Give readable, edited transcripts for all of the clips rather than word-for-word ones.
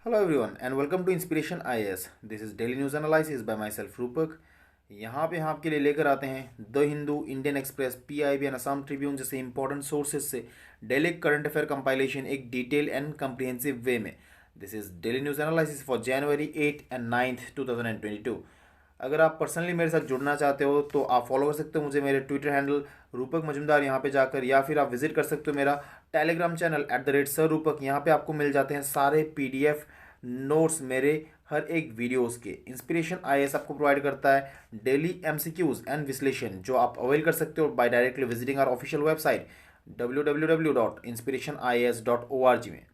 Hello everyone and welcome to Inspiration IAS. This is daily news analysis by myself रूपक। यहाँ पे हम आपके लिए लेकर आते हैं the Hindu, Indian express, PIB and Assam Tribune जैसे इंपॉर्टेंट सोर्सेज से डेली करंट अफेयर कंपाइलेशन एक डिटेल एंड कम्प्रिहेंसिव वे में। This is daily news analysis for January 8 and 9 2022। अगर आप पर्सनली मेरे साथ जुड़ना चाहते हो तो आप फॉलो कर सकते हो मुझे मेरे ट्विटर हैंडल रूपक मजुमदार यहाँ पे जाकर, या फिर आप विजिट कर सकते हो मेरा टेलीग्राम चैनल @सर रूपक। यहाँ पे आपको मिल जाते हैं सारे पीडीएफ नोट्स मेरे हर एक वीडियोस के। इंस्पिरेशन आईएएस आपको प्रोवाइड करता है डेली एमसीक्यूज एंड विश्लेषण, जो आप अवेल कर सकते हो by directly visiting our official website www.inspirationis.org में।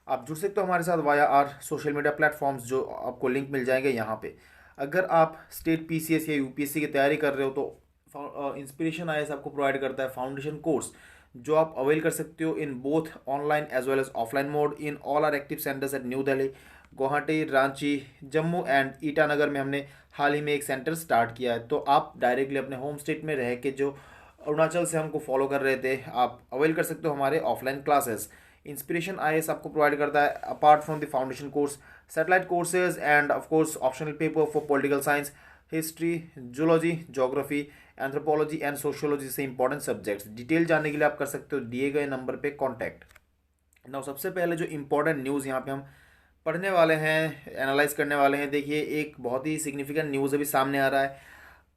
आप जुड़ सकते हो हमारे साथ via our social media platforms, जो आपको लिंक मिल जाएंगे यहाँ पे। अगर आप स्टेट पीसीएस या यूपीएससी की तैयारी कर रहे हो तो इंस्पिरेशन आईएएस आपको प्रोवाइड करता है फाउंडेशन कोर्स, जो आप अवेल कर सकते हो in both online as well as offline mode in all our active centres at new Delhi, Guwahati, Ranchi, Jammu and Itanagar में हमने हाल ही में एक सेंटर स्टार्ट किया है। तो आप डायरेक्टली अपने होम स्टेट में रह के, जो अरुणाचल से हमको फॉलो कर रहे थे, आप अवेल कर सकते हो हमारे ऑफलाइन क्लासेस। इंस्पिरेशन आईएएस आपको प्रोवाइड करता है apart from the foundation course satellite courses and of course optional paper for political science, history, zoology, geography, anthropology and sociology से इंपॉर्टेंट सब्जेक्ट्स। डिटेल जानने के लिए आप कर सकते हो दिए गए नंबर पे कांटेक्ट। नाउ सबसे पहले जो इंपॉर्टेंट न्यूज़ यहाँ पे हम पढ़ने वाले हैं, एनालाइज करने वाले हैं, देखिए एक बहुत ही सिग्निफिकेंट न्यूज़ अभी सामने आ रहा है,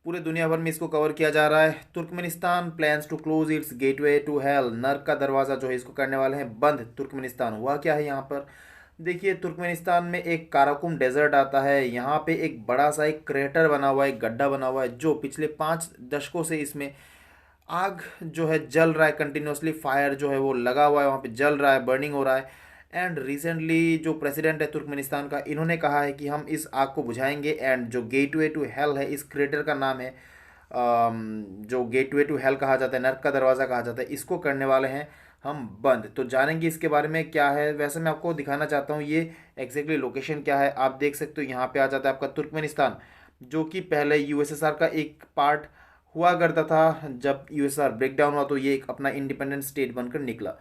पूरे दुनिया भर में इसको कवर किया जा रहा है। Turkmenistan plans to close its gateway to hell, नर्क का दरवाज़ा जो है इसको करने वाले हैं बंद तुर्कमेनिस्तान। हुआ क्या है यहाँ पर, देखिए तुर्कमेनिस्तान में एक काराकुम डेजर्ट आता है, यहाँ पे एक बड़ा सा एक क्रेटर बना हुआ है, एक गड्ढा बना हुआ है, जो पिछले 5 दशकों से इसमें आग जो है जल रहा है, कंटिन्यूसली फायर जो है वो लगा हुआ है, वहाँ पे जल रहा है, बर्निंग हो रहा है। एंड रिसेंटली जो प्रेसिडेंट है तुर्कमेनिस्तान का, इन्होंने कहा है कि हम इस आग को बुझाएंगे। एंड जो गेटवे टू हेल है, इस क्रेटर का नाम है जो गेटवे टू हेल कहा जाता है, नर्क का दरवाज़ा कहा जाता है, इसको करने वाले हैं हम बंद। तो जानेंगे इसके बारे में क्या है। वैसे मैं आपको दिखाना चाहता हूँ ये एग्जैक्टली लोकेशन क्या है। आप देख सकते हो यहाँ पे आ जाता है आपका तुर्कमेनिस्तान, जो कि पहले यूएसएसआर का एक पार्ट हुआ करता था। जब यूएसएसआर ब्रेक डाउन हुआ तो ये एक अपना इंडिपेंडेंट स्टेट बनकर निकला।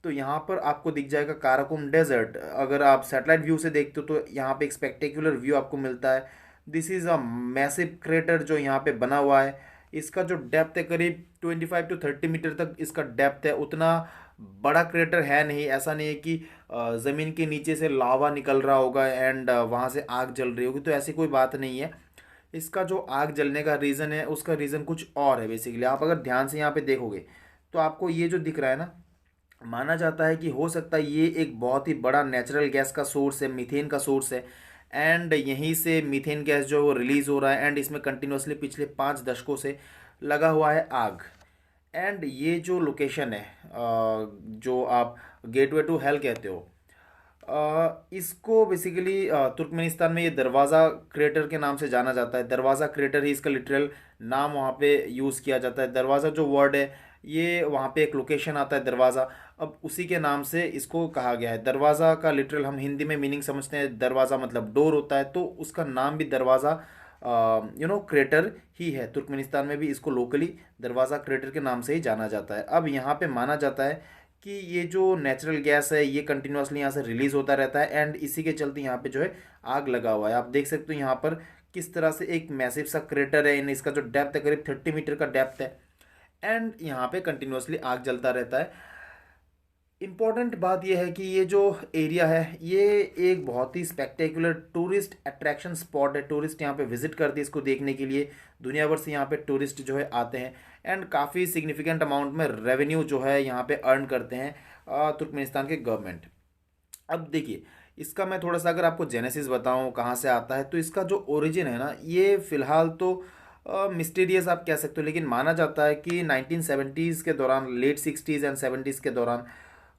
तो यहाँ पर आपको दिख जाएगा काराकुम डेजर्ट। अगर आप सैटेलाइट व्यू से देखते हो तो यहाँ पे एक स्पेक्टेकुलर व्यू आपको मिलता है। This is a massive crater जो यहाँ पे बना हुआ है। इसका जो डेप्थ है करीब 25 to 30 मीटर तक इसका डेप्थ है। उतना बड़ा क्रेटर है नहीं, ऐसा नहीं है कि ज़मीन के नीचे से लावा निकल रहा होगा एंड वहाँ से आग जल रही होगी, तो ऐसी कोई बात नहीं है। इसका जो आग जलने का रीज़न है, उसका रीज़न कुछ और है। बेसिकली आप अगर ध्यान से यहाँ पे देखोगे तो आपको ये जो दिख रहा है ना, माना जाता है कि हो सकता है ये एक बहुत ही बड़ा नेचुरल गैस का सोर्स है, मीथेन का सोर्स है। एंड यहीं से मीथेन गैस जो है वो रिलीज़ हो रहा है, एंड इसमें कंटिन्यूसली पिछले 5 दशकों से लगा हुआ है आग। एंड ये जो लोकेशन है जो आप गेटवे टू हेल कहते हो, इसको बेसिकली तुर्कमेनिस्तान में ये दरवाज़ा क्रेटर के नाम से जाना जाता है। दरवाज़ा क्रेटर ही इसका लिटरल नाम वहाँ पे यूज़ किया जाता है। दरवाज़ा जो वर्ड है, ये वहाँ पे एक लोकेशन आता है दरवाज़ा, अब उसी के नाम से इसको कहा गया है। दरवाज़ा का लिटरल हम हिंदी में मीनिंग समझते हैं, दरवाज़ा मतलब डोर होता है, तो उसका नाम भी दरवाज़ा क्रेटर ही है। तुर्कमेनिस्तान में भी इसको लोकली दरवाज़ा क्रेटर के नाम से ही जाना जाता है। अब यहाँ पे माना जाता है कि ये जो नेचुरल गैस है ये कंटिन्यूसली यहाँ से रिलीज़ होता रहता है, एंड इसी के चलते यहाँ पे जो है आग लगा हुआ है। आप देख सकते हो यहाँ पर किस तरह से एक मैसिव सा क्रेटर है, इन इसका जो डेप्थ है करीब 30 मीटर का डेप्थ है, एंड यहाँ पे कंटिन्यूसली आग जलता रहता है। इम्पॉर्टेंट बात यह है कि ये जो एरिया है ये एक बहुत ही स्पेक्टेकुलर टूरिस्ट अट्रैक्शन स्पॉट है। टूरिस्ट यहाँ पे विजिट करते हैं इसको देखने के लिए, दुनिया भर से यहाँ पे टूरिस्ट जो है आते हैं, एंड काफ़ी सिग्निफिकेंट अमाउंट में रेवेन्यू जो है यहाँ पे अर्न करते हैं तुर्कमेनिस्तान के गवर्नमेंट। अब देखिए इसका मैं थोड़ा सा अगर आपको जेनेसिस बताऊँ कहाँ से आता है, तो इसका जो ओरिजिन है ना, ये फ़िलहाल तो मिस्टीरियस आप कह सकते हो, लेकिन माना जाता है कि 1970s के दौरान, लेट 60s एंड 70s के दौरान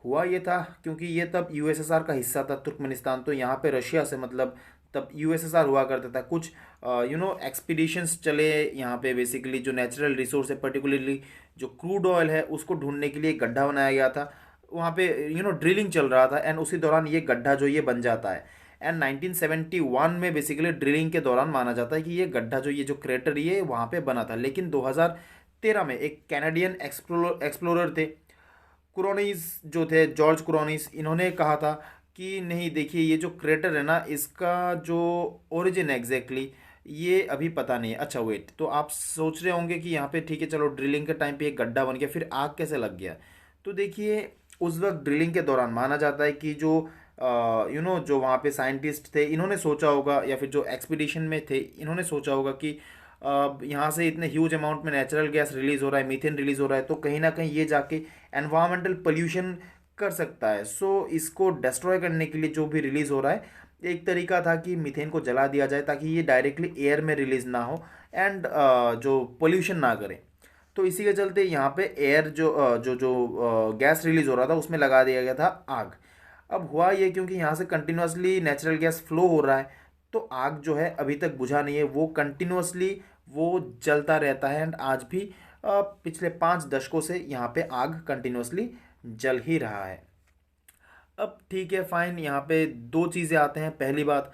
हुआ ये था, क्योंकि ये तब यूएसएसआर का हिस्सा था तुर्कमेनिस्तान। तो यहाँ पे रशिया से मतलब तब यूएसएसआर हुआ करता था। कुछ एक्सपीडिशंस चले यहाँ पे, बेसिकली जो नेचुरल रिसोर्स है, पर्टिकुलरली जो क्रूड ऑयल है, उसको ढूंढने के लिए एक गड्ढा बनाया गया था। वहाँ पे ड्रिलिंग चल रहा था, एंड उसी दौरान ये गड्ढा जो ये बन जाता है। एंड 1971 में बेसिकली ड्रिलिंग के दौरान माना जाता है कि ये गड्ढा जो ये जो क्रेटर ये वहाँ पे बना था। लेकिन 2013 में एक कैनेडियन एक्सप्लोरर थे, कुरोनीस जो थे, जॉर्ज कुरोनीस, इन्होंने कहा था कि नहीं, देखिए ये जो क्रेटर है ना, इसका जो ओरिजिन एग्जैक्टली ये अभी पता नहीं है। अच्छा वेट, तो आप सोच रहे होंगे कि यहाँ पे ठीक है चलो ड्रिलिंग के टाइम पे एक गड्ढा बन गया, फिर आग कैसे लग गया? तो देखिए उस वक्त ड्रिलिंग के दौरान माना जाता है कि जो जो वहाँ पे साइंटिस्ट थे, इन्होंने सोचा होगा, या फिर जो एक्सपीडिशन में थे इन्होंने सोचा होगा कि यहाँ से इतने ह्यूज अमाउंट में नेचुरल गैस रिलीज हो रहा है, मीथेन रिलीज हो रहा है, तो कहीं ना कहीं ये जाके एनवायरमेंटल पोल्यूशन कर सकता है। सो इसको डिस्ट्रॉय करने के लिए जो भी रिलीज हो रहा है, एक तरीका था कि मीथेन को जला दिया जाए ताकि ये डायरेक्टली एयर में रिलीज ना हो एंड जो पोल्यूशन ना करे। तो इसी के चलते यहाँ पे एयर जो गैस रिलीज हो रहा था उसमें लगा दिया गया था आग। अब हुआ ये, क्योंकि यहाँ से कंटिन्यूसली नेचुरल गैस फ्लो हो रहा है, तो आग जो है अभी तक बुझा नहीं है, वो कंटिन्यूसली वो जलता रहता है एंड आज भी पिछले 5 दशकों से यहाँ पे आग कंटिन्यूसली जल ही रहा है। अब ठीक है फाइन, यहाँ पे दो चीज़ें आते हैं। पहली बात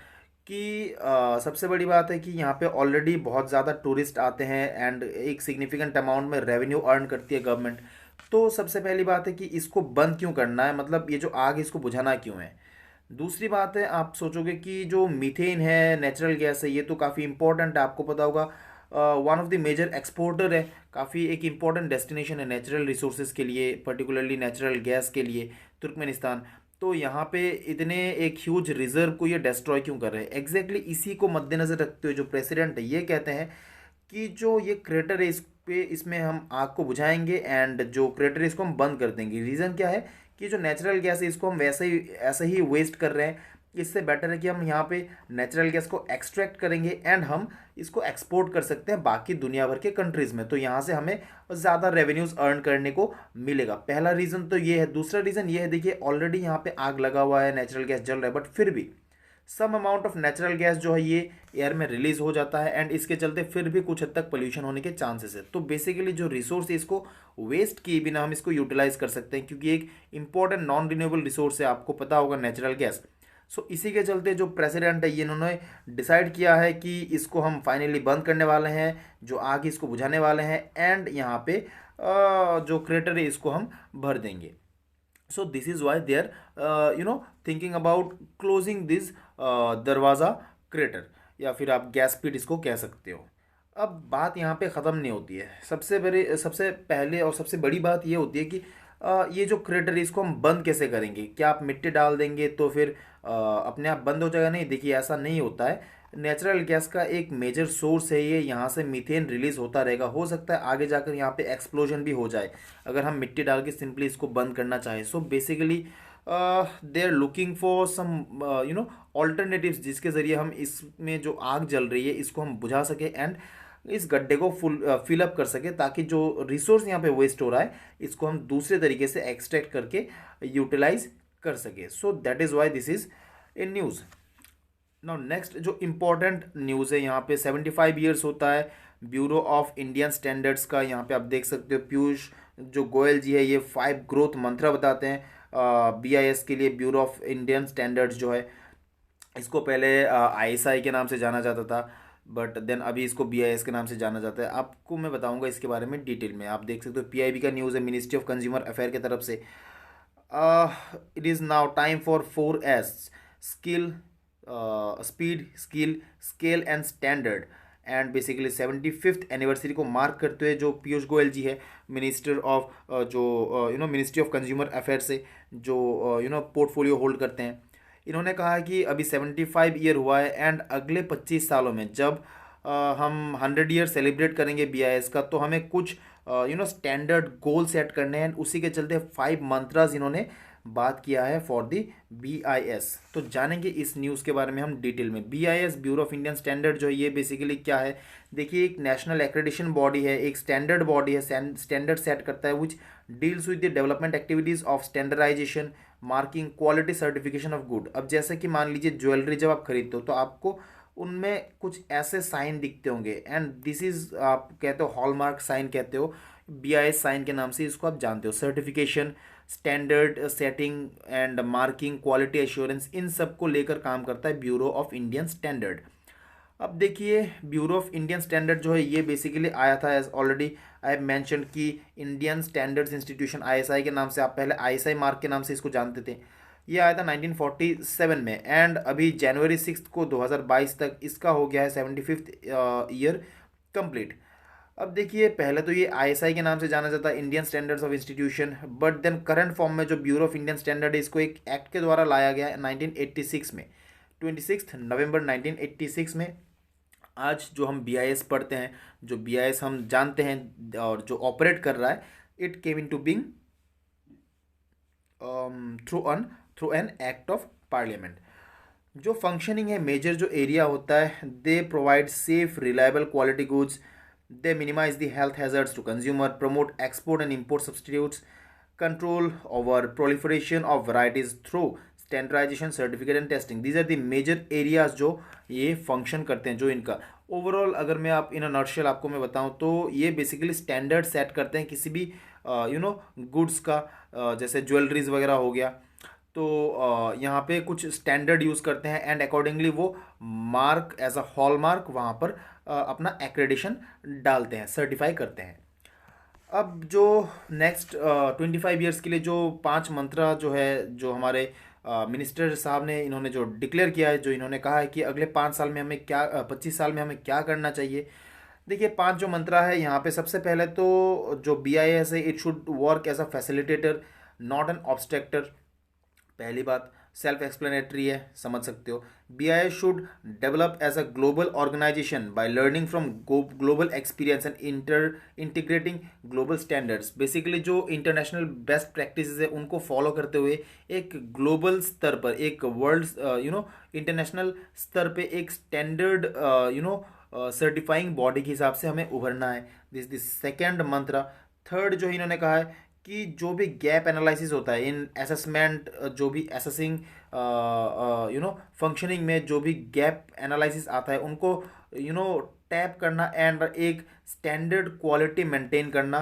कि सबसे बड़ी बात है कि यहाँ पे ऑलरेडी बहुत ज़्यादा टूरिस्ट आते हैं एंड एक सिग्निफिकेंट अमाउंट में रेवेन्यू अर्न करती है गवर्नमेंट। तो सबसे पहली बात है कि इसको बंद क्यों करना है, मतलब ये जो आग है इसको बुझाना क्यों है। दूसरी बात है, आप सोचोगे कि जो मीथेन है, नेचुरल गैस है, ये तो काफ़ी इंपॉर्टेंट है, आपको पता होगा one of the major exporter है, काफ़ी एक इम्पॉर्टेंट डेस्टिनेशन है नेचुरल रिसोर्सेज के लिए, पर्टिकुलरली नेचुरल गैस के लिए, तुर्कमेनिस्तान। तो यहाँ पे इतने एक ह्यूज रिजर्व को ये डिस्ट्रॉय क्यों कर रहे हैं? एग्जैक्टली इसी को मद्देनज़र रखते हुए जो प्रेसिडेंट है ये कहते हैं कि जो ये क्रेटर है इस पे, इसमें हम आग को बुझाएंगे एंड जो क्रेटर है इसको हम बंद कर देंगे। रीज़न क्या है कि जो नेचुरल गैस है इसको हम वैसे ही ऐसे ही वेस्ट कर रहे हैं। इससे बेटर है कि हम यहाँ पे नेचुरल गैस को एक्सट्रैक्ट करेंगे एंड हम इसको एक्सपोर्ट कर सकते हैं बाकी दुनिया भर के कंट्रीज़ में, तो यहाँ से हमें ज़्यादा रेवेन्यूज़ अर्न करने को मिलेगा। पहला रीज़न तो ये है। दूसरा रीज़न ये है, देखिए ऑलरेडी यहाँ पे आग लगा हुआ है, नेचुरल गैस जल रहा है, बट फिर भी some amount of natural gas जो है ये एयर में रिलीज हो जाता है एंड इसके चलते फिर भी कुछ हद तक पोल्यूशन होने के चांसेस है। तो बेसिकली जो रिसोर्स है इसको वेस्ट किए बिना हम इसको यूटिलाइज कर सकते हैं, क्योंकि एक इंपॉर्टेंट नॉन रिन्यूएबल रिसोर्स है, आपको पता होगा, नेचुरल गैस। सो इसी के चलते जो प्रेसिडेंट है ये इन्होंने डिसाइड किया है कि इसको हम फाइनली बंद करने वाले हैं, जो आग इसको बुझाने वाले हैं एंड यहाँ पे जो क्रेटर है इसको हम भर देंगे। So this is why they are thinking about closing this दरवाज़ा क्रेटर, या फिर आप गैस पिट इसको कह सकते हो। अब बात यहाँ पे ख़त्म नहीं होती है। सबसे पहले और सबसे बड़ी बात ये होती है कि ये जो क्रेटर है इसको हम बंद कैसे करेंगे? क्या आप मिट्टी डाल देंगे तो फिर अपने आप बंद हो जाएगा? नहीं, देखिए ऐसा नहीं होता है। नेचुरल गैस का एक मेजर सोर्स है ये, यहाँ से मीथेन रिलीज होता रहेगा। हो सकता है आगे जाकर यहाँ पे एक्सप्लोजन भी हो जाए अगर हम मिट्टी डाल के सिंपली इसको बंद करना चाहें। So basically they are looking for some alternatives जिसके ज़रिए हम इसमें जो आग जल रही है इसको हम बुझा सके एंड इस गड्ढे को फिलअप कर सके, ताकि जो रिसोर्स यहाँ पे वेस्ट हो रहा है इसको हम दूसरे तरीके से एक्सट्रैक्ट करके यूटिलाइज कर सके। So that is why this is in news. Now next जो इम्पोर्टेंट न्यूज़ है, यहाँ पे 75 ईयर्स होता है ब्यूरो ऑफ इंडियन स्टैंडर्ड्स का। यहाँ पे आप देख सकते हो पीयूष जो गोयल जी है ये 5 ग्रोथ मंत्रा बताते हैं BIS के लिए। ब्यूरो ऑफ इंडियन स्टैंडर्ड्स जो है इसको पहले ISI के नाम से जाना जाता था, बट देन अभी इसको BIS के नाम से जाना जाता है। आपको मैं बताऊंगा इसके बारे में डिटेल में। आप देख सकते हो PIB का न्यूज़ है मिनिस्ट्री ऑफ कंज्यूमर अफेयर की तरफ से। It is now time for 4S skill, speed, skill, scale and standard and basically 75th anniversary को मार्क करते हुए जो पीयूष गोयल जी है मिनिस्टर ऑफ जो मिनिस्ट्री ऑफ कंज्यूमर अफेयर से जो पोर्टफोलियो होल्ड करते हैं, इन्होंने कहा है कि अभी 75 ईयर हुआ है एंड अगले 25 सालों में जब हम 100 ईयर सेलिब्रेट करेंगे BIS का, तो हमें कुछ स्टैंडर्ड गोल सेट करने हैं। उसी के चलते 5 मंत्रास इन्होंने बात किया है फॉर दी BIS। तो जानेंगे इस न्यूज़ के बारे में हम डिटेल में। BIS bureau of Indian standard जो है ये बेसिकली क्या है? देखिए एक नेशनल एक्रेडिशन बॉडी है, एक स्टैंडर्ड बॉडी है, स्टैंडर्ड सेट करता है which deals with the development activities of standardisation, marking, quality certification of good. अब जैसे कि मान लीजिए ज्वेलरी जब आप खरीदते हो तो आपको उनमें कुछ ऐसे साइन दिखते होंगे एंड दिस इज़ आप कहते हो हॉलमार्क साइन कहते हो, BIS साइन के नाम से इसको आप जानते हो। Certification, standard setting and marking, quality assurance, इन सब को लेकर काम करता है ब्यूरो ऑफ इंडियन स्टैंडर्ड। अब देखिए ब्यूरो ऑफ इंडियन स्टैंडर्ड जो है ये बेसिकली आया था as already I have mentioned कि इंडियन स्टैंडर्ड्स इंस्टीट्यूशन ISI के नाम से, आप पहले ISI मार्क के नाम से इसको जानते थे। ये आया था 1947 में, एंड अभी जनवरी 6 को 2022 तक इसका हो गया है 75th ईयर कंप्लीट। अब देखिए, पहले तो ये आईएसआई के नाम से जाना जाता है, Indian standards of institution, but then current form में जो ब्यूरो ऑफ इंडियन स्टैंडर्ड है, इसको एक एक्ट के द्वारा लाया गया है 1986 में, 26 नवंबर 1986 में। आज जो हम बीआईएस पढ़ते हैं, जो बीआईएस हम जानते हैं और जो ऑपरेट कर रहा है, it came into being through through an act of parliament. जो फंक्शनिंग है, मेजर जो एरिया होता है, they provide safe reliable quality goods, they minimise the health hazards to consumer, promote export and import substitutes, control over proliferation of varieties through standardisation, certificate and testing. These are the major areas जो ये function करते हैं। जो इनका overall अगर मैं आप इन a nutshell आपको मैं बताऊं, तो ये बेसिकली स्टैंडर्ड सेट करते हैं किसी भी गुड्स का, जैसे ज्वेलरीज वगैरह हो गया, तो यहाँ पे कुछ स्टैंडर्ड यूज़ करते हैं, एंड अकॉर्डिंगली वो mark as a hallmark वहाँ पर अपना एक्रेडिशन डालते हैं, सर्टिफाई करते हैं। अब जो नेक्स्ट 25 ईयर्स के लिए जो 5 मंत्रा जो है, जो हमारे मिनिस्टर साहब ने इन्होंने जो डिक्लेयर किया है, जो इन्होंने कहा है कि अगले 5 साल में हमें क्या 25 साल में हमें क्या करना चाहिए। देखिए, 5 जो मंत्रा है यहाँ पे, सबसे पहले तो जो बीआईएस है, it should work as a facilitator not an obstructor. पहली बात सेल्फ एक्सप्लेनेटरी है, समझ सकते हो। BIS should develop as a global organisation by learning from global experience and integrating global standards. Basically जो इंटरनेशनल बेस्ट प्रैक्टिसेस है उनको follow करते हुए एक ग्लोबल स्तर पर, एक वर्ल्ड इंटरनेशनल स्तर पे एक स्टैंडर्ड सर्टिफाइंग बॉडी के हिसाब से हमें उभरना है। This second Mantra. थर्ड जो इन्होंने कहा है कि जो भी गैप एनालिसिस होता है इन असेसमेंट, जो भी असेसिंग फंक्शनिंग में जो भी गैप एनालिसिस आता है, उनको टैप करना एंड एक स्टैंडर्ड क्वालिटी मेंटेन करना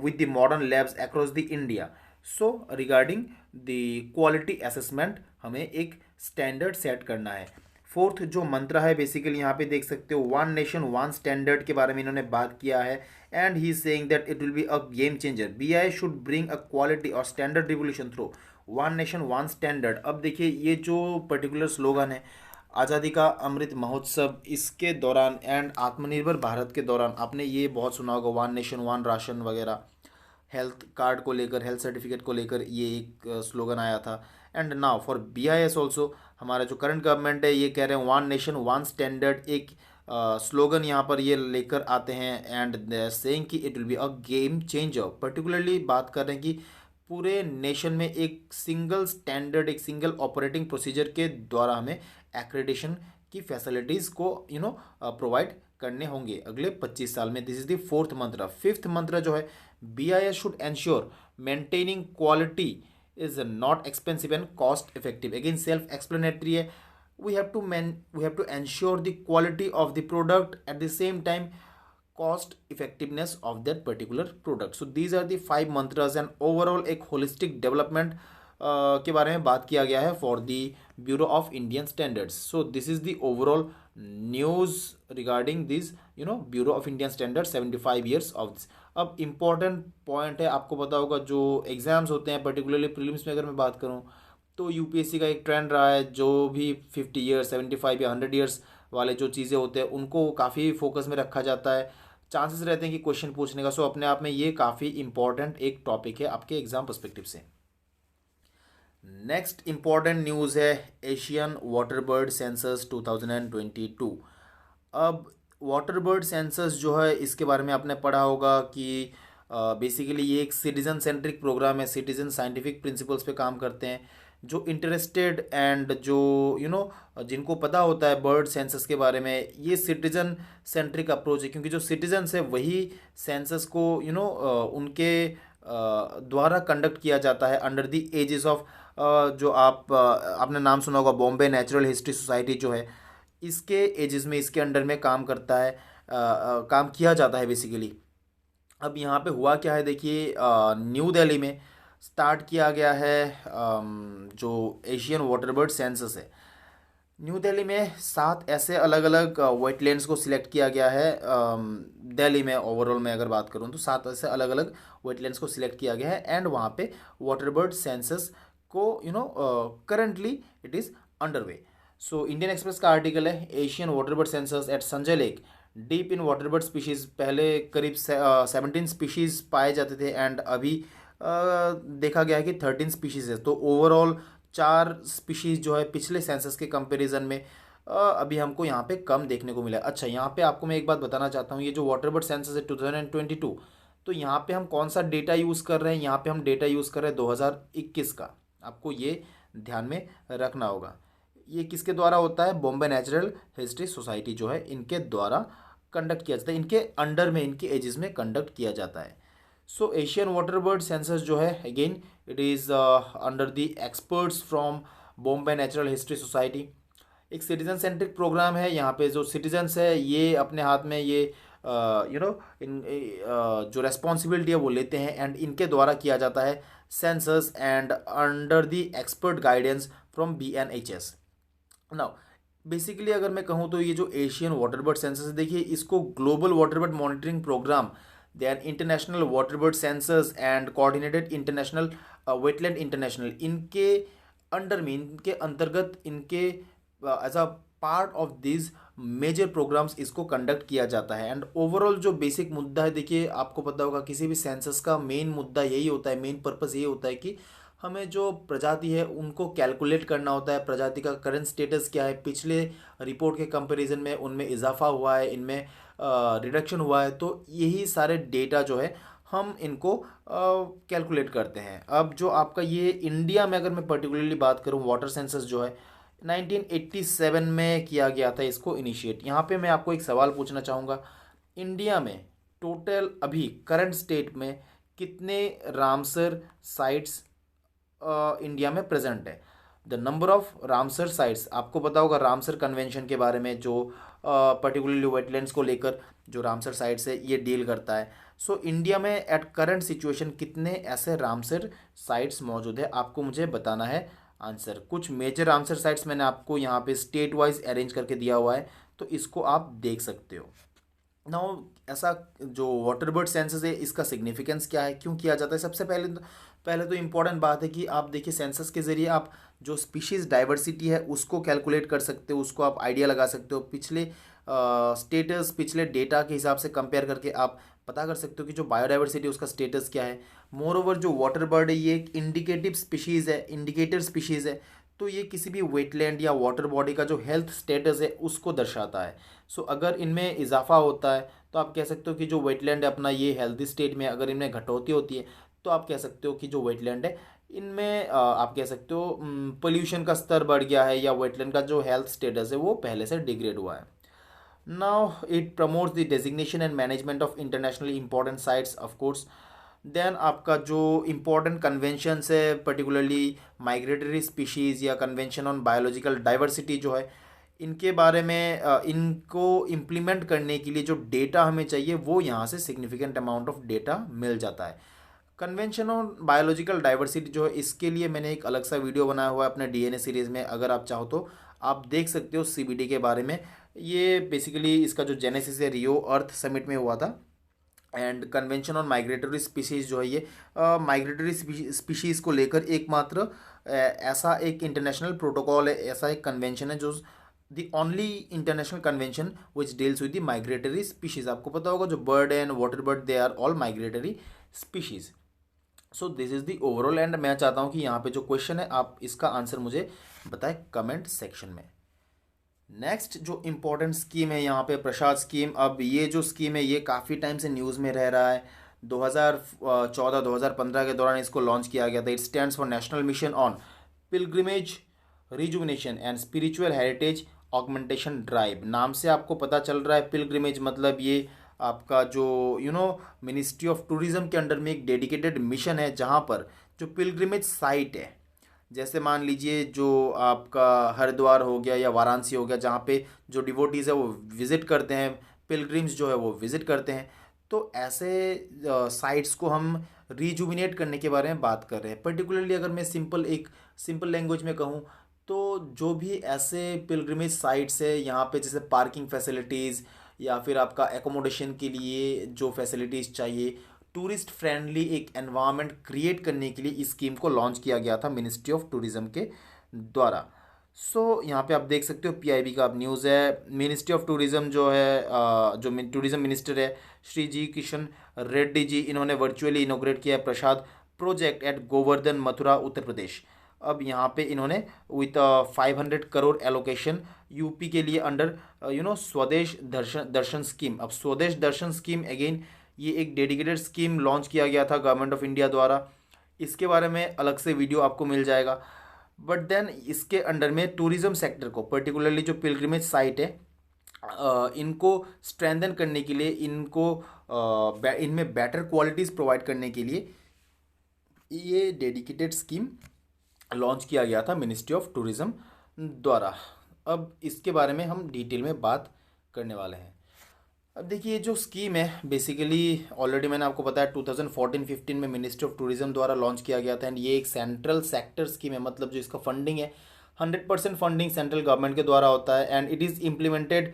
with the modern labs across the India. So regarding the quality assessment हमें एक स्टैंडर्ड सेट करना है। फोर्थ जो मंत्र है, बेसिकली यहाँ पे देख सकते हो, वन नेशन वन स्टैंडर्ड के बारे में इन्होंने बात किया है, and he is saying that it will be a game changer. BI should bring a quality और standard revolution through one nation one standard. अब देखिए, ये जो पर्टिकुलर स्लोगन है आज़ादी का अमृत महोत्सव, इसके दौरान एंड आत्मनिर्भर भारत के दौरान आपने ये बहुत सुना होगा, वन नेशन वन राशन वगैरह, हेल्थ कार्ड को लेकर, हेल्थ सर्टिफिकेट को लेकर ये एक स्लोगन आया था। And now for BIS also, हमारा जो करंट गवर्नमेंट है, ये कह रहे हैं वन नेशन वन स्टैंडर्ड, एक स्लोगन यहाँ पर ये लेकर आते हैं, एंड दे आर सेइंग कि it will be a game changer. Particularly बात कर रहे हैं कि पूरे नेशन में एक सिंगल स्टैंडर्ड, एक सिंगल ऑपरेटिंग प्रोसीजर के द्वारा हमें एक्रेडिशन की फैसिलिटीज़ को प्रोवाइड करने होंगे अगले 25 साल में। दिस इज द फोर्थ मंत्र। फिफ्थ मंत्र जो है, BIS should ensure maintaining quality is not expensive and cost effective. Again self explanatory है, we have to ensure the quality of the product, at the same time cost effectiveness of that particular product. So these are the 5 mantras, and overall एक holistic development के बारे में बात किया गया है for the Bureau of Indian Standards. So this is the overall news regarding this Bureau of Indian Standards 75 years of this. अब important point है, आपको पता होगा जो एग्ज़ाम्स होते हैं, पर्टिकुलरली प्रीलिम्स में अगर मैं बात करूँ, तो यूपीएससी का एक ट्रेंड रहा है, जो भी 50 ईयर्स 75 या 100 ईयर्स वाले जो चीज़ें होते हैं उनको काफ़ी फोकस में रखा जाता है, चांसेस रहते हैं कि क्वेश्चन पूछने का। सो अपने आप में ये काफ़ी इंपॉर्टेंट एक टॉपिक है आपके एग्जाम पर्सपेक्टिव से। नेक्स्ट इंपॉर्टेंट न्यूज़ है एशियन वाटर बर्ड सेंसस 2022। अब वाटर बर्ड सेंसस जो है, इसके बारे में आपने पढ़ा होगा कि बेसिकली ये एक सिटीज़न सेंट्रिक प्रोग्राम है, सिटीज़न साइंटिफिक प्रिंसिपल्स पे काम करते हैं। जो इंटरेस्टेड एंड जो जिनको पता होता है बर्ड सेंसस के बारे में, ये सिटीज़न सेंट्रिक अप्रोच है, क्योंकि जो सिटीजन्स है वही सेंसस को उनके द्वारा कंडक्ट किया जाता है अंडर द एजेस ऑफ जो आपने नाम सुना होगा, बॉम्बे नेचुरल हिस्ट्री सोसाइटी जो है, इसके एजेस में, इसके अंडर में काम करता है, काम किया जाता है बेसिकली। अब यहाँ पे हुआ क्या है, देखिए, न्यू दिल्ली में स्टार्ट किया गया है जो एशियन वाटर बर्ड सेंसस है। न्यू दिल्ली में 7 ऐसे अलग अलग वेटलैंड्स को सिलेक्ट किया गया है। दिल्ली में ओवरऑल में अगर बात करूँ तो 7 ऐसे अलग अलग वेटलैंड्स को सिलेक्ट किया गया है, एंड वहाँ पे वाटर बर्ड सेंसस को currently it is under way. So Indian Express का आर्टिकल है Asian waterbird census at Sanjay lake dip in waterbird species. पहले करीब 17 स्पीशीज़ पाए जाते थे एंड अभी देखा गया है कि 13 स्पीशीज़ है। तो ओवरऑल 4 स्पीशीज़ जो है पिछले सेंसस के कंपैरिजन में अभी हमको यहाँ पे कम देखने को मिला है। अच्छा, यहाँ पे आपको मैं एक बात बताना चाहता हूँ, ये जो वाटरबर्ड सेंसस है 2022, तो यहाँ पे हम कौन सा डेटा यूज़ कर रहे हैं, यहाँ पे हम डेटा यूज़ कर रहे हैं 2021 का। आपको ये ध्यान में रखना होगा। ये किसके द्वारा होता है, बॉम्बे नेचुरल हिस्ट्री सोसाइटी जो है इनके द्वारा कंडक्ट किया जाता है, इनके अंडर में, इनके एजेस में कंडक्ट किया जाता है। सो एशियन वाटर बर्ड सेंसस जो है again it is under the experts from Bombay natural history society. एक सिटीजन सेंट्रिक प्रोग्राम है। यहाँ पे जो सिटीजन्स है ये अपने हाथ में ये इन जो रेस्पॉन्सिबिलिटी है वो लेते हैं एंड इनके द्वारा किया जाता है census and under the expert guidance from BNHS। Now basically अगर मैं कहूँ तो ये जो एशियन वाटरबर्ड सेंसस है, देखिए इसको global waterbird monitoring programme, then international waterbird census and coordinated international wetland international, इनके अंडर में, इनके अंतर्गत, इनके as a part of this major programmes इसको कंडक्ट किया जाता है। एंड ओवरऑल जो बेसिक मुद्दा है, देखिए आपको पता होगा किसी भी सेंसस का मेन मुद्दा यही होता है, मेन पर्पस यही होता है कि हमें जो प्रजाति है उनको कैलकुलेट करना होता है, प्रजाति का करंट स्टेटस क्या है, पिछले रिपोर्ट के कंपैरिजन में उनमें इजाफा हुआ है, इनमें रिडक्शन हुआ है। तो यही सारे डेटा जो है हम इनको कैलकुलेट करते हैं। अब जो आपका ये इंडिया में अगर मैं पर्टिकुलरली बात करूँ, वाटर सेंसस जो है 1987 में किया गया था इसको इनिशिएट। यहाँ पे मैं आपको एक सवाल पूछना चाहूँगा, इंडिया में टोटल अभी करंट स्टेट में कितने रामसर साइट्स इंडिया में प्रेजेंट है? The number of Ramsar sites, आपको पता होगा रामसर कन्वेंशन के बारे में, जो पर्टिकुलरली वेटलैंड्स को लेकर जो रामसर साइट्स है ये डील करता है। सो इंडिया में एट करंट सिचुएशन कितने ऐसे रामसर साइट्स मौजूद है, आपको मुझे बताना है आंसर। कुछ मेजर रामसर साइट्स मैंने आपको यहाँ पे स्टेट वाइज अरेंज करके दिया हुआ है, तो इसको आप देख सकते हो। नाउ ऐसा जो वाटर बर्ड सेंसस है इसका सिग्निफिकेंस क्या है, क्यों किया जाता है? सबसे पहले तो इम्पॉर्टेंट बात है कि आप देखिए सेंसस के ज़रिए आप जो स्पीशीज़ डाइवर्सिटी है उसको कैलकुलेट कर सकते हो, उसको आप आइडिया लगा सकते हो, पिछले स्टेटस, पिछले डेटा के हिसाब से कंपेयर करके आप पता कर सकते हो कि जो बायोडाइवर्सिटी उसका स्टेटस क्या है। मोर ओवर जो वाटर बर्ड है ये एक इंडिकेटिव स्पीशीज़ है, इंडिकेटर स्पीशीज़ है, तो ये किसी भी वेटलैंड या वाटर बॉडी का जो हेल्थ स्टेटस है उसको दर्शाता है। सो अगर इनमें इजाफा होता है तो आप कह सकते हो कि जो वेटलैंड है अपना ये हेल्दी स्टेट में, अगर इनमें घटोती होती है तो आप कह सकते हो कि जो वेटलैंड है इनमें आप कह सकते हो पोल्यूशन का स्तर बढ़ गया है या वेटलैंड का जो हेल्थ स्टेटस है वो पहले से डिग्रेड हुआ है। Now it promotes the designation and management of internationally important sites of course. Then आपका जो इम्पोर्टेंट कन्वेंशंस है, पर्टिकुलरली माइग्रेटरी स्पीशीज़ या कन्वेंशन ऑन बायोलॉजिकल डाइवर्सिटी जो है, इनके बारे में इनको इम्प्लीमेंट करने के लिए जो डेटा हमें चाहिए वो यहाँ से सिग्निफिकेंट अमाउंट ऑफ डेटा मिल जाता है। कन्वेंशन ऑन बायोलॉजिकल डाइवर्सिटी जो है इसके लिए मैंने एक अलग सा वीडियो बनाया हुआ है अपने DNA सीरीज़ में, अगर आप चाहो तो आप देख सकते हो CBD के बारे में। ये बेसिकली इसका जो जेनेसिस है रियो अर्थ समिट में हुआ था। And convention on migratory species जो है ये माइग्रेटरी स्पीशीज़ को लेकर एकमात्र ऐसा एक इंटरनेशनल प्रोटोकॉल है, ऐसा एक कन्वेंशन है जो the only international convention which deals with the migratory species. आपको पता होगा जो bird and water bird they are all migratory species. So this is the overall. And मैं चाहता हूँ कि यहाँ पे जो क्वेश्चन है आप इसका आंसर मुझे बताएं कमेंट सेक्शन में। नेक्स्ट जो इम्पोर्टेंट स्कीम है यहाँ पे प्रसाद स्कीम। अब ये जो स्कीम है ये काफ़ी टाइम से न्यूज़ में रह रहा है। 2014-2015 के दौरान इसको लॉन्च किया गया था। It stands for national mission on pilgrimage rejuvenation and spiritual heritage augmentation drive. नाम से आपको पता चल रहा है पिलग्रिमेज मतलब ये आपका जो मिनिस्ट्री ऑफ टूरिज्म के अंडर में एक डेडिकेटेड मिशन है जहाँ पर जो पिलग्रिमेज साइट है, जैसे मान लीजिए जो आपका हरिद्वार हो गया या वाराणसी हो गया, जहाँ पे जो डिवोटीज़ है वो विज़िट करते हैं, पिलग्रिम्स जो है वो विज़िट करते हैं, तो ऐसे साइट्स को हम रिजुविनेट करने के बारे में बात कर रहे हैं। पर्टिकुलरली अगर मैं सिंपल लैंग्वेज में कहूँ तो जो भी ऐसे पिलग्रिमेज साइट्स है यहाँ पे, जैसे पार्किंग फैसिलिटीज़ या फिर आपका एकोमोडेशन के लिए जो फैसिलिटीज़ चाहिए, टूरिस्ट फ्रेंडली एक एनवायरनमेंट क्रिएट करने के लिए इस स्कीम को लॉन्च किया गया था मिनिस्ट्री ऑफ टूरिज्म के द्वारा। यहाँ पे आप देख सकते हो पीआईबी का अब न्यूज़ है। मिनिस्ट्री ऑफ टूरिज्म जो है जो टूरिज्म मिनिस्टर है श्री जी किशन रेड्डी जी, इन्होंने वर्चुअली इनोग्रेट किया है प्रसाद प्रोजेक्ट एट गोवर्धन मथुरा उत्तर प्रदेश। अब यहाँ पे इन्होंने विथ 500 करोड़ एलोकेशन यूपी के लिए अंडर स्वदेश दर्शन दर्शन स्कीम। अब स्वदेश दर्शन स्कीम अगेन ये एक डेडिकेटेड स्कीम लॉन्च किया गया था गवर्नमेंट ऑफ इंडिया द्वारा। इसके बारे में अलग से वीडियो आपको मिल जाएगा। बट देन इसके अंडर में टूरिज्म सेक्टर को पर्टिकुलरली जो पिलग्रिमेज साइट है इनको स्ट्रेंथन करने के लिए, इनमें बेटर क्वालिटीज़ प्रोवाइड करने के लिए ये डेडिकेटेड स्कीम लॉन्च किया गया था मिनिस्ट्री ऑफ टूरिज्म द्वारा। अब इसके बारे में हम डिटेल में बात करने वाले हैं। अब देखिए जो स्कीम है बेसिकली ऑलरेडी मैंने आपको बताया 2014-15 में मिनिस्ट्री ऑफ टूरिज्म द्वारा लॉन्च किया गया था। एंड ये एक सेंट्रल सेक्टर स्कीम है, मतलब जो इसका फंडिंग है 100% फंडिंग सेंट्रल गवर्नमेंट के द्वारा होता है। And it is implemented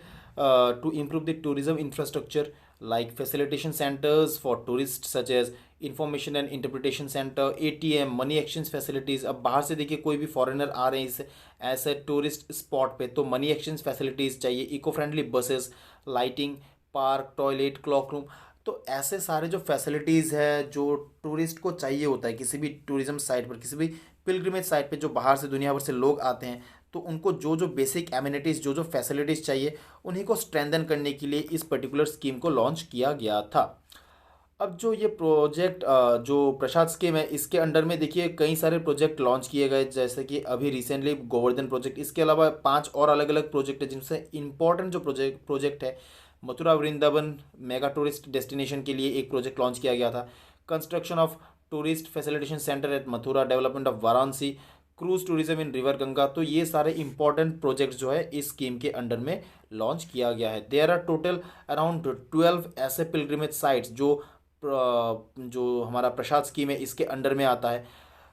to improve the tourism infrastructure like facilitation centers for tourists such as information and interpretation center, ATM, money exchange facilities. अब बाहर से देखिए कोई भी फॉरेनर आ रहे हैं इस ऐसे टूरिस्ट स्पॉट पे तो मनी एक्सचेंज फैसिलिटीज़ चाहिए, eco friendly buses, lighting, park, toilet, cloakroom. तो ऐसे सारे जो फैसिलिटीज़ है जो टूरिस्ट को चाहिए होता है किसी भी टूरिज्म साइट पर, किसी भी पिलग्रिमेज साइट पे जो बाहर से दुनिया भर से लोग आते हैं, तो उनको जो जो बेसिक एमिनिटीज़ जो जो फैसिलिटीज़ चाहिए उन्हीं को स्ट्रेंथन करने के लिए इस पर्टिकुलर स्कीम को लॉन्च किया गया था। अब जो ये प्रोजेक्ट जो प्रसाद स्कीम है इसके अंडर में देखिए कई सारे प्रोजेक्ट लॉन्च किए गए, जैसे कि अभी रिसेंटली गोवर्धन प्रोजेक्ट, इसके अलावा 5 और अलग अलग प्रोजेक्ट है जिनसे इंपॉर्टेंट जो प्रोजेक्ट है Mathura Vrindavan mega tourist destination के लिए एक प्रोजेक्ट लॉन्च किया गया था। Construction of tourist facilitation centre at Mathura, development of Varanasi, cruise tourism in river Ganga. तो ये सारे इंपॉर्टेंट प्रोजेक्ट जो है इस स्कीम के अंडर में लॉन्च किया गया है। देयर आर टोटल अराउंड 12 ऐसे पिलग्रिमेज साइट्स जो हमारा प्रसाद स्कीम है इसके अंडर में आता है।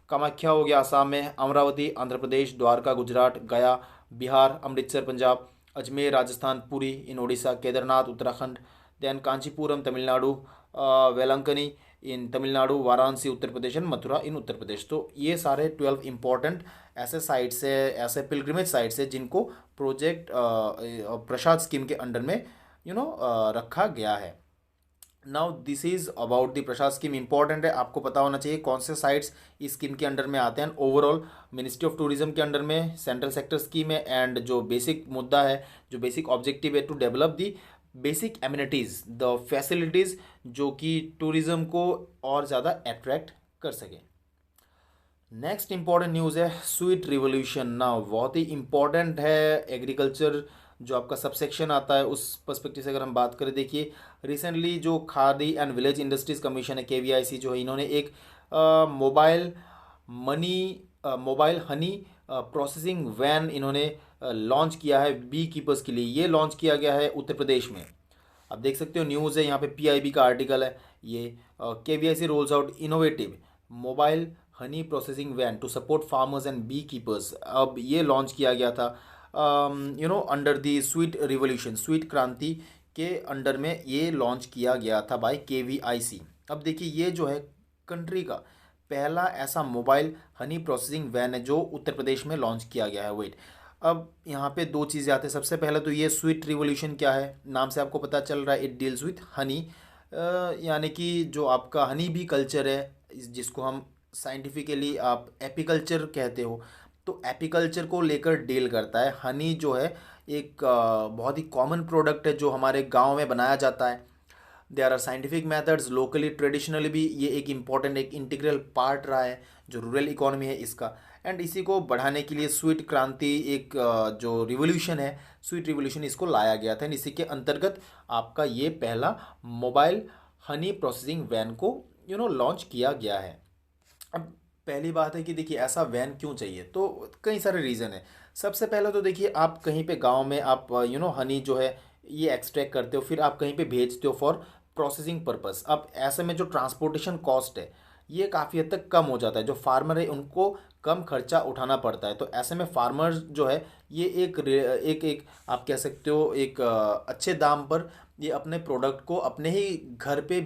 कामाख्या हो गया आसाम में, Amravati Andhra Pradesh, Dwarka Gujarat, Gaya Bihar, Amritsar Punjab, Ajmer Rajasthan, Puri in Orissa, Kedarnath Uttarakhand, then Kanchipuram Tamil Nadu, Velankanni in Tamil Nadu, Varanasi Uttar Pradesh and Mathura in Uttar Pradesh. तो ये सारे 12 इंपॉर्टेंट ऐसे साइट्स है, ऐसे पिलग्रिमेज साइट्स है जिनको प्रोजेक्ट प्रसाद स्कीम के अंडर में रखा गया है। Now this is about the Prasad scheme. Important है, आपको पता होना चाहिए कौन से साइट्स इस स्कीम के अंडर में आते हैं। ओवरऑल मिनिस्ट्री ऑफ टूरिज्म के अंडर में सेंट्रल सेक्टर स्कीम है। एंड जो बेसिक मुद्दा है, जो बेसिक ऑब्जेक्टिव है, to develop the basic amenities, the facilities जो कि टूरिज़्म को और ज़्यादा अट्रैक्ट कर सकें। नेक्स्ट इंपॉर्टेंट न्यूज़ है स्वीट रिवोल्यूशन। ना बहुत ही इंपॉर्टेंट है एग्रीकल्चर जो आपका सबसेक्शन आता है उस पर्सपेक्टिव से अगर हम बात करें, देखिए रिसेंटली जो khadi and village industries commission है KVIC जो है, इन्होंने एक मोबाइल हनी प्रोसेसिंग वैन इन्होंने लॉन्च किया है बी कीपर्स के लिए। ये लॉन्च किया गया है उत्तर प्रदेश में। आप देख सकते हो न्यूज़ है यहाँ पे, PIB का आर्टिकल है ये। KVIC rolls out innovative mobile honey processing van to support farmers and beekeepers. अब ये लॉन्च किया गया था under the sweet revolution, sweet क्रांति के अंडर में ये लॉन्च किया गया था बाय KVIC। अब देखिए ये जो है कंट्री का पहला ऐसा मोबाइल हनी प्रोसेसिंग वैन है जो उत्तर प्रदेश में लॉन्च किया गया है। वेट, अब यहाँ पे दो चीज़ें आते हैं। सबसे पहले तो ये स्वीट रिवोल्यूशन क्या है, नाम से आपको पता चल रहा है इट डील्स विथ हनी, यानी कि जो आपका हनी भी कल्चर है जिसको हम साइंटिफिकली आप एपीकल्चर कहते हो, तो एपीकल्चर को लेकर डील करता है। हनी जो है एक बहुत ही कॉमन प्रोडक्ट है जो हमारे गांव में बनाया जाता है। There are scientific methods locally traditionally भी ये एक इम्पॉर्टेंट एक इंटीग्रल पार्ट रहा है जो रूरल इकोनॉमी है इसका। एंड इसी को बढ़ाने के लिए स्वीट क्रांति एक जो रिवोल्यूशन है, स्वीट रिवोल्यूशन, इसको लाया गया था। एंड इसी के अंतर्गत आपका ये पहला मोबाइल हनी प्रोसेसिंग वैन को लॉन्च किया गया है। अब पहली बात है कि देखिए ऐसा वैन क्यों चाहिए, तो कई सारे रीज़न है। सबसे पहले तो देखिए आप कहीं पे गांव में आप हनी जो है ये एक्सट्रैक्ट करते हो, फिर आप कहीं पे भेजते हो फॉर प्रोसेसिंग पर्पस। अब ऐसे में जो ट्रांसपोर्टेशन कॉस्ट है ये काफ़ी हद तक कम हो जाता है। जो फार्मर है उनको कम खर्चा उठाना पड़ता है। तो ऐसे में फार्मर्स जो है ये एक आप कह सकते हो एक अच्छे दाम पर ये अपने प्रोडक्ट को अपने ही घर पे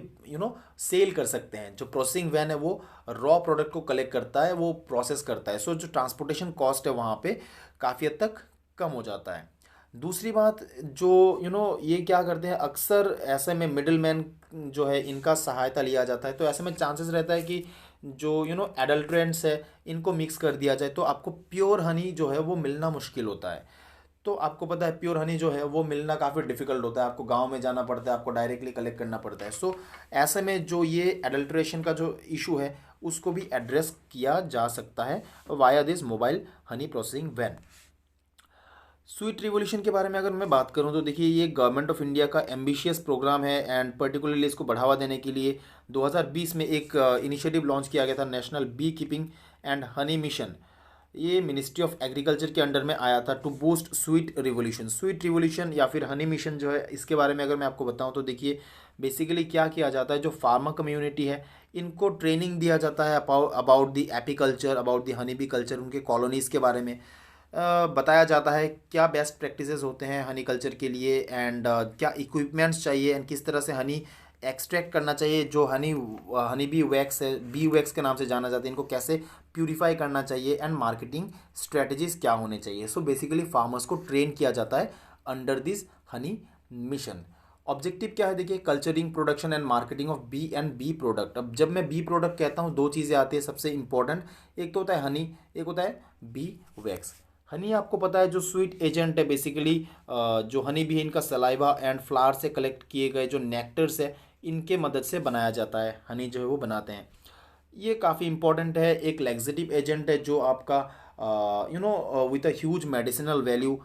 सेल कर सकते हैं। जो प्रोसेसिंग वैन है वो रॉ प्रोडक्ट को कलेक्ट करता है, वो प्रोसेस करता है। सो जो ट्रांसपोर्टेशन कॉस्ट है वहाँ पे काफ़ी हद तक कम हो जाता है। दूसरी बात जो ये क्या करते हैं, अक्सर ऐसे में मिडिल मैन जो है इनका सहायता लिया जाता है। तो ऐसे में चांसेस रहता है कि जो एडल्ट्रेंट्स है इनको मिक्स कर दिया जाए, तो आपको प्योर हनी जो है वो मिलना मुश्किल होता है। तो आपको पता है प्योर हनी जो है वो मिलना काफ़ी डिफ़िकल्ट होता है, आपको गांव में जाना पड़ता है, आपको डायरेक्टली कलेक्ट करना पड़ता है। सो ऐसे में जो ये एडल्ट्रेशन का जो इशू है उसको भी एड्रेस किया जा सकता है via this mobile honey processing van. Sweet revolution के बारे में अगर मैं बात करूं तो देखिए ये गवर्नमेंट ऑफ इंडिया का एम्बिशियस प्रोग्राम है एंड पर्टिकुलरली इसको बढ़ावा देने के लिए 2020 में एक इनिशिएटिव लॉन्च किया गया था, national beekeeping and honey mission. ये मिनिस्ट्री ऑफ एग्रीकल्चर के अंडर में आया था to boost sweet revolution. Sweet revolution या फिर हनी मिशन जो है इसके बारे में अगर मैं आपको बताऊं तो देखिए बेसिकली क्या किया जाता है, जो फार्मर कम्युनिटी है इनको ट्रेनिंग दिया जाता है about the apiculture, about the honey bee culture, उनके कॉलोनीज़ के बारे में बताया जाता है क्या बेस्ट प्रैक्टिसेस होते हैं हनी कल्चर के लिए एंड क्या इक्विपमेंट्स चाहिए एंड किस तरह से हनी एक्सट्रैक्ट करना चाहिए। जो हनी बी वैक्स है, बी वैक्स के नाम से जाना जाता है, इनको कैसे प्यूरिफाई करना चाहिए एंड मार्केटिंग स्ट्रेटजीज क्या होने चाहिए। सो बेसिकली फार्मर्स को ट्रेन किया जाता है under this honey mission. Objective क्या है देखिए, culturing, production and marketing of bee and bee product. अब जब मैं बी प्रोडक्ट कहता हूँ दो चीज़ें आती है सबसे इंपॉर्टेंट, एक तो होता है हनी, एक होता है बी वैक्स। हनी आपको पता है जो स्वीट एजेंट है बेसिकली, जो हनी भी है इनका सलाइवा एंड फ्लावर से कलेक्ट किए गए जो नेक्टर्स है इनके मदद से बनाया जाता है, हनी जो है वो बनाते हैं। ये काफ़ी इंपॉर्टेंट है, एक लैक्सेटिव एजेंट है जो आपका with a huge medicinal value,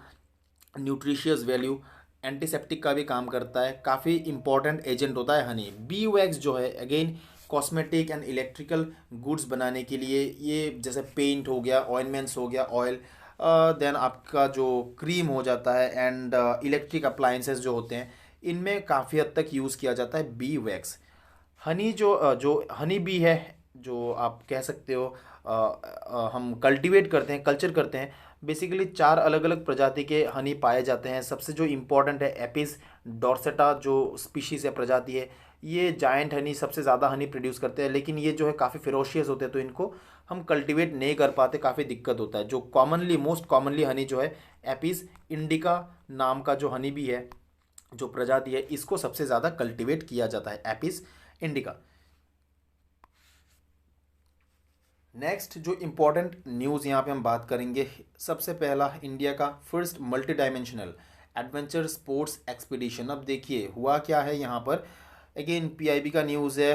nutritious value, antiseptic का भी काम करता है, काफ़ी इंपॉर्टेंट एजेंट होता है हनी। बी वैक्स जो है again cosmetic and electrical goods बनाने के लिए, ये जैसे पेंट हो गया, ऑइनमेंट्स हो गया, ऑयल, देन आपका जो क्रीम हो जाता है एंड इलेक्ट्रिक अप्लायंसेस जो होते हैं इनमें काफ़ी हद तक यूज़ किया जाता है बी वैक्स। हनी जो हनी बी है जो आप कह सकते हो हम कल्टीवेट करते हैं, कल्चर करते हैं, बेसिकली 4 अलग अलग प्रजाति के हनी पाए जाते हैं। सबसे जो इम्पोर्टेंट है एपिस डॉर्सेटा जो स्पीशीज़ है, प्रजाति है, ये जायंट हनी सबसे ज़्यादा हनी प्रोड्यूस करते हैं, लेकिन ये जो है काफ़ी फेरोशियस होते हैं तो इनको हम कल्टीवेट नहीं कर पाते, काफ़ी दिक्कत होता है। जो कॉमनली मोस्ट कॉमनली हनी जो है एपिस इंडिका नाम का जो हनी भी है, जो प्रजाति है, इसको सबसे ज़्यादा कल्टीवेट किया जाता है, एपिस इंडिका। नेक्स्ट जो इम्पोर्टेंट न्यूज़ यहाँ पे हम बात करेंगे, सबसे पहला इंडिया का first multi dimensional adventure sports expedition. अब देखिए हुआ क्या है यहाँ पर, अगेन पीआईबी का न्यूज़ है।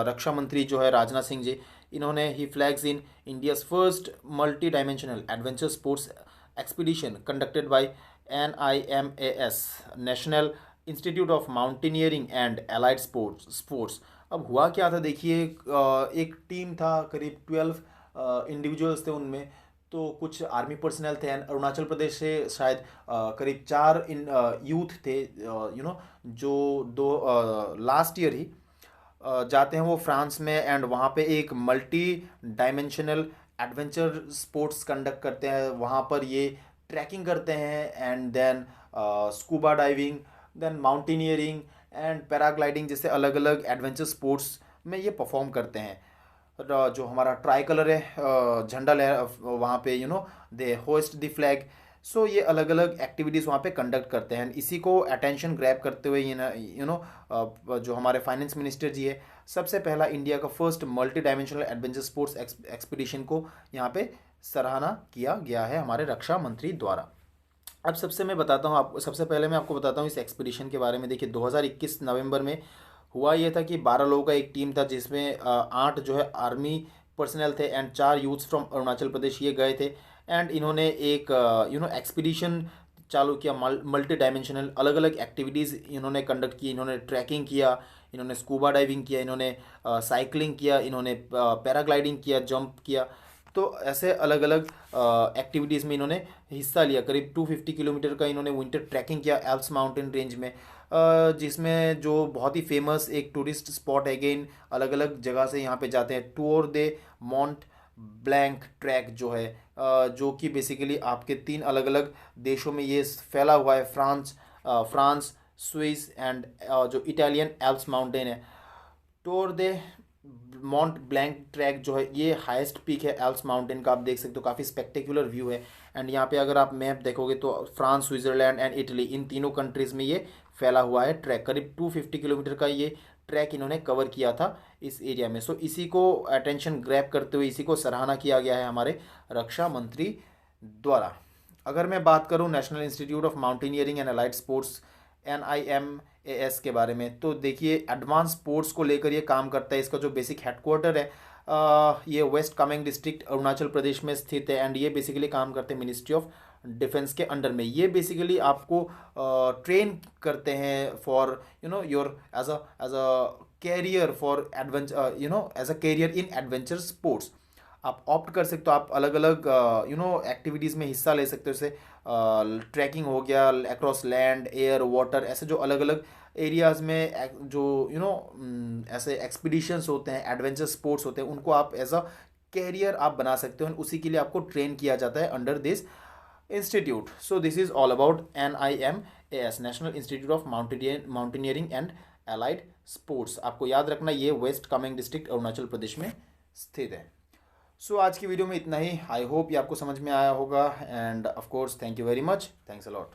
रक्षा मंत्री जो है राजनाथ सिंह जी, इन्होंने he flags in India's first multi dimensional adventure sports expedition conducted by NIMAS National Institute of Mountaineering and Allied Sports. अब हुआ क्या था देखिए, एक टीम था, करीब 12 इंडिविजुअल्स थे उनमें, तो कुछ आर्मी पर्सनल थे एंड अरुणाचल प्रदेश से शायद करीब 4 यूथ थे, जो दो लास्ट ईयर ही जाते हैं वो फ्रांस में एंड वहाँ पे एक multi dimensional adventure sports conduct करते हैं। वहाँ पर ये ट्रैकिंग करते हैं and then scuba diving, then mountaineering and paragliding जैसे अलग अलग एडवेंचर स्पोर्ट्स में ये परफॉर्म करते हैं। जो हमारा ट्राई कलर है, झंडा लहर वहाँ पे दे होस्ट द फ्लैग। सो ये अलग अलग एक्टिविटीज़ वहाँ पे कंडक्ट करते हैं। इसी को अटेंशन ग्रैब करते हुए जो हमारे फाइनेंस मिनिस्टर जी है, सबसे पहला इंडिया का first multi dimensional adventure sports expedition को यहाँ पे सराहना किया गया है हमारे रक्षा मंत्री द्वारा। अब सबसे पहले मैं आपको बताता हूँ इस एक्सपीडिशन के बारे में। देखिए 2021 नवंबर में हुआ ये था कि 12 लोगों का एक टीम था, जिसमें 8 जो है आर्मी पर्सनल थे and 4 youths from Arunachal Pradesh ये गए थे। एंड इन्होंने एक एक्सपीडिशन चालू किया, मल्टी डायमेंशनल अलग अलग एक्टिविटीज़ इन्होंने कंडक्ट की। इन्होंने ट्रैकिंग किया, इन्होंने स्कूबा डाइविंग किया, इन्होंने साइकिलिंग किया, इन्होंने पैराग्लाइडिंग किया, जंप किया। तो ऐसे अलग अलग एक्टिविटीज़ में इन्होंने हिस्सा लिया। करीब 250 किलोमीटर का इन्होंने विंटर ट्रैकिंग किया एल्प्स माउंटेन रेंज में, जिसमें जो बहुत ही फेमस एक टूरिस्ट स्पॉट है, अगेन अलग अलग जगह से यहाँ पे जाते हैं, टूर दे मॉन्ट ब्लैंक ट्रैक जो है, जो कि बेसिकली आपके 3 अलग अलग देशों में ये फैला हुआ है, फ्रांस, स्विस एंड जो इटालियन एल्प्स माउंटेन है। टोर दे माउंट ब्लैंक ट्रैक जो है ये हाईएस्ट पीक है एल्प्स माउंटेन का, आप देख सकते हो काफ़ी स्पेक्टेकुलर व्यू है। एंड यहाँ पे अगर आप मैप देखोगे तो फ्रांस, स्विट्ज़रलैंड एंड इटली, इन तीनों कंट्रीज़ में ये फैला हुआ है ट्रैक। करीब 250 किलोमीटर का ये ट्रैक इन्होंने कवर किया था इस एरिया में। सो इसी को अटेंशन ग्रैब करते हुए इसी को सराहना किया गया है हमारे रक्षा मंत्री द्वारा। अगर मैं बात करूं national Institute of Mountaineering and allied sports NIMAS के बारे में, तो देखिए एडवांस स्पोर्ट्स को लेकर ये काम करता है। इसका जो बेसिक हेडक्वार्टर है ये वेस्ट कामेंग डिस्ट्रिक्ट अरुणाचल प्रदेश में स्थित है। एंड ये बेसिकली काम करते हैं मिनिस्ट्री ऑफ डिफेंस के अंडर में। ये बेसिकली आपको ट्रेन करते हैं for your as a career for adventure, as a career in adventure sports. आप ऑप्ट कर सकते हो, आप अलग अलग एक्टिविटीज़ में हिस्सा ले सकते हो। जैसे ट्रैकिंग हो गया, अक्रॉस लैंड, एयर, वाटर, ऐसे जो अलग अलग एरियाज़ में जो ऐसे एक्सपीडिशंस होते हैं, एडवेंचर स्पोर्ट्स होते हैं, उनको आप एज अ कैरियर आप बना सकते हो। उसी के लिए आपको ट्रेन किया जाता है under this institute. So this is all about NIMAS, National Institute of Mountaineering and Allied sports. आपको याद रखना ये वेस्ट कामेंग डिस्ट्रिक्ट अरुणाचल प्रदेश में स्थित है। सो आज की वीडियो में इतना ही। आई होप ये आपको समझ में आया होगा। End of course thank you very much, thanks a lot.